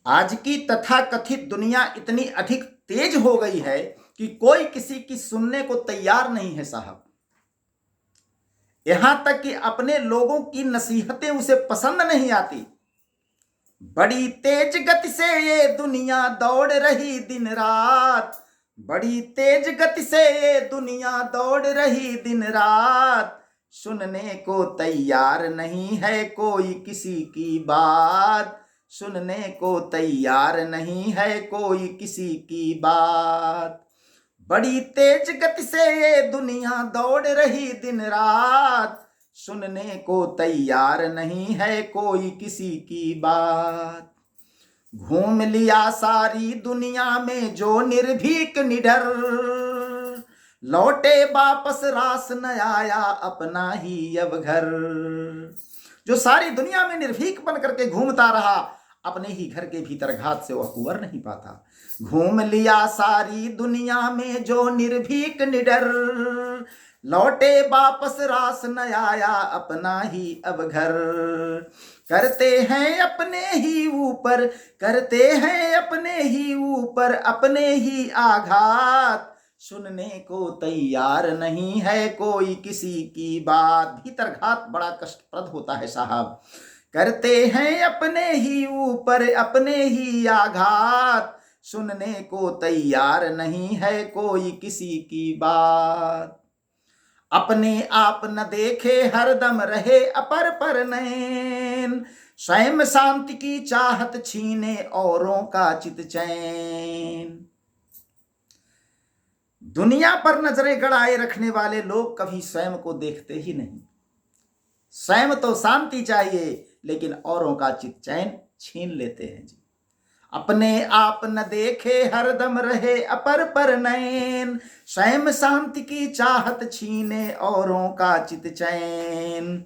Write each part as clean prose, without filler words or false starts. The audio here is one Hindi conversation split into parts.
आज की तथाकथित दुनिया इतनी अधिक तेज हो गई है कि कोई किसी की सुनने को तैयार नहीं है साहब। यहां तक कि अपने लोगों की नसीहतें उसे पसंद नहीं आती। बड़ी तेज गति से ये दुनिया दौड़ रही दिन रात, बड़ी तेज गति से ये दुनिया दौड़ रही दिन रात, सुनने को तैयार नहीं है कोई किसी की बात, सुनने को तैयार नहीं है कोई किसी की बात। बड़ी तेज गति से ये दुनिया दौड़ रही दिन रात, सुनने को तैयार नहीं है कोई किसी की बात। घूम लिया सारी दुनिया में जो निर्भीक निडर, लौटे वापस रास न आया अपना ही अब घर। जो सारी दुनिया में निर्भीक बन करके घूमता रहा, अपने ही घर के भीतर घात से वह उबर नहीं पाता। घूम लिया सारी दुनिया में जो निर्भीक निडर, लौटे वापस रास न आया अपना ही अब घर। करते हैं अपने ही ऊपर, करते हैं अपने ही ऊपर अपने ही आघात, सुनने को तैयार नहीं है कोई किसी की बात। भीतर घात बड़ा कष्टप्रद होता है साहब। करते हैं अपने ही ऊपर अपने ही आघात, सुनने को तैयार नहीं है कोई किसी की बात। अपने आप न देखे हरदम रहे अपर पर नैन, स्वयं शांति की चाहत छीने औरों का चित चैन। दुनिया पर नजरें गड़ाए रखने वाले लोग कभी स्वयं को देखते ही नहीं। स्वयं तो शांति चाहिए लेकिन औरों का चित चैन छीन लेते हैं जी। अपने आप न देखे हरदम रहे अपर पर नैन, स्वयं शांति की चाहत छीने औरों का चित चैन।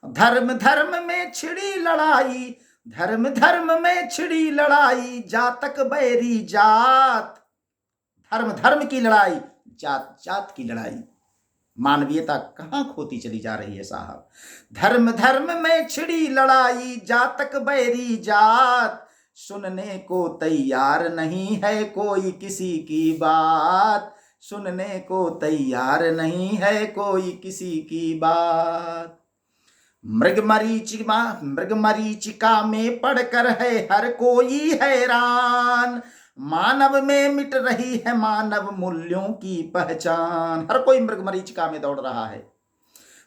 धर्म धर्म में छिड़ी लड़ाई, धर्म धर्म में छिड़ी लड़ाई, जातक बैरी जात। धर्म धर्म की लड़ाई, जात जात की लड़ाई। मानवीयता कहां खोती चली जा रही है साहब। धर्म धर्म में छिड़ी लड़ाई, जातक बैरी जात, सुनने को तैयार नहीं है कोई किसी की बात, सुनने को तैयार नहीं है कोई किसी की बात। मृग मरीचिका में पढ़कर है हर कोई हैरान, मानव में मिट रही है मानव मूल्यों की पहचान। हर कोई मृग मरीचिका में दौड़ रहा है।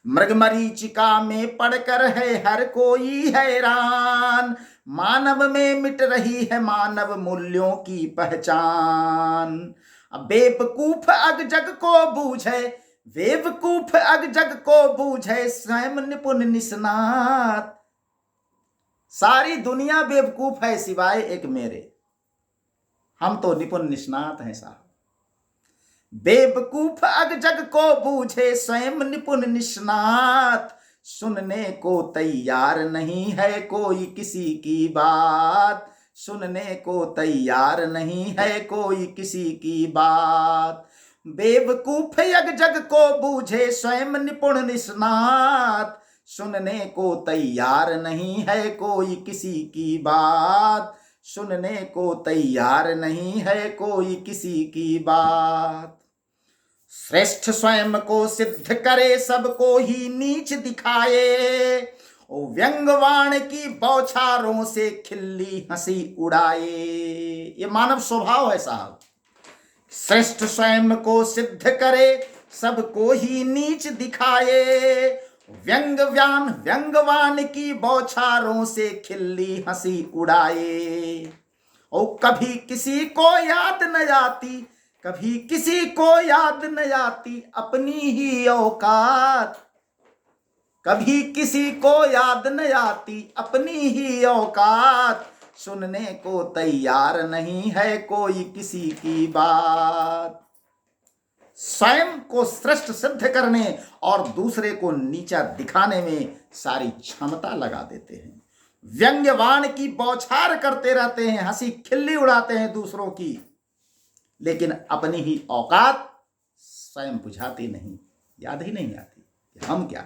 मृग मरीचिका में पढ़कर है हर कोई हैरान, मानव में मिट रही है मानव मूल्यों की पहचान। अब बेवकूफ अग जग को बूझे, बेवकूफ अग जग को बूझे स्वयं निपुण निष्णात। सारी दुनिया बेवकूफ है सिवाय एक मेरे, हम तो निपुण निष्णात हैं साहब। बेवकूफ अग जग को बूझे स्वयं निपुण निष्णात, सुनने को तैयार नहीं है कोई किसी की बात, सुनने को तैयार नहीं है कोई किसी की बात। बेवकूफ अग जग को बूझे स्वयं निपुण निष्णात, सुनने को तैयार नहीं है कोई किसी की बात, सुनने को तैयार नहीं है कोई किसी की बात। श्रेष्ठ स्वयं को सिद्ध करे सबको ही नीच दिखाए, ओ व्यंगवाण की बौछारों से खिल्ली हंसी उड़ाए। ये मानव स्वभाव है साहब। श्रेष्ठ स्वयं को सिद्ध करे सबको ही नीच दिखाए, व्यंगवान की बौछारों से खिल्ली हंसी उड़ाए। ओ कभी किसी को याद न आती, कभी किसी को याद न आती अपनी ही औकात, कभी किसी को याद न आती अपनी ही औकात, सुनने को तैयार नहीं है कोई किसी की बात। स्वयं को श्रेष्ठ सिद्ध करने और दूसरे को नीचा दिखाने में सारी क्षमता लगा देते हैं। व्यंग्यवान की बौछार करते रहते हैं, हंसी खिल्ली उड़ाते हैं दूसरों की, लेकिन अपनी ही औकात स्वयं बुझाती नहीं, याद ही नहीं आती हम क्या।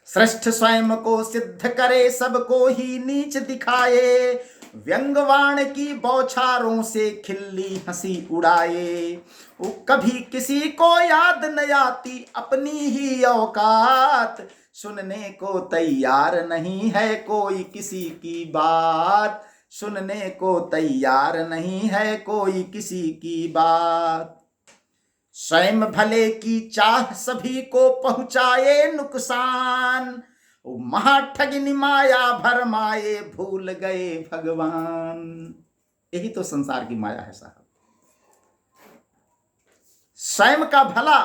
श्रेष्ठ स्वयं को सिद्ध करे सबको ही नीच दिखाए, व्यंगवाण की बौछारों से खिल्ली हंसी उड़ाए। वो कभी किसी को याद न आती अपनी ही औकात, सुनने को तैयार नहीं है कोई किसी की बात, सुनने को तैयार नहीं है कोई किसी की बात। स्वयं भले की चाह सभी को पहुंचाए नुकसान, महाठगिनी माया भरमाए भूल गए भगवान। यही तो संसार की माया है साहब। स्वयं का भला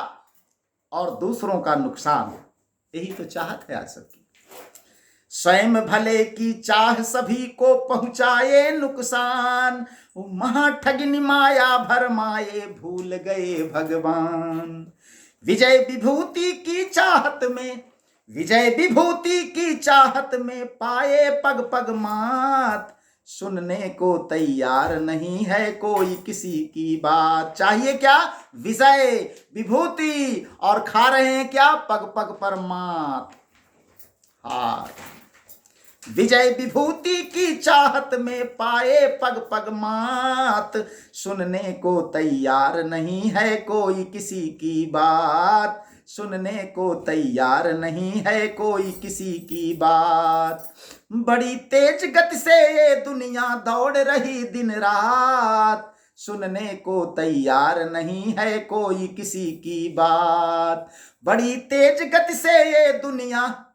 और दूसरों का नुकसान, यही तो चाहत है आज सबकी। स्वयं भले की चाह सभी को पहुंचाए नुकसान, महाठगिनी माया भरमाए भूल गए भगवान। विजय विभूति की चाहत में, विजय विभूति की चाहत में पाए पग पग मात, सुनने को तैयार नहीं है कोई किसी की बात। चाहिए क्या? विजय विभूति, और खा रहे हैं क्या? पग पग पर मात। हार। विजय विभूति की चाहत में पाए पग पग मात, सुनने को तैयार नहीं है कोई किसी की बात, सुनने को तैयार नहीं है कोई किसी की बात। बड़ी तेज गति से ये दुनिया दौड़ रही दिन रात, सुनने को तैयार नहीं है कोई किसी की बात। बड़ी तेज गति से ये दुनिया,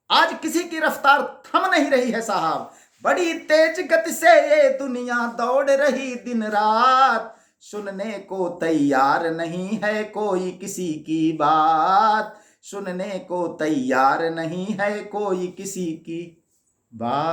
आज किसी की रफ्तार थम नहीं रही है साहब। बड़ी तेज गति से ये दुनिया दौड़ रही दिन रात, सुनने को तैयार नहीं है कोई किसी की बात, सुनने को तैयार नहीं है कोई किसी की बात।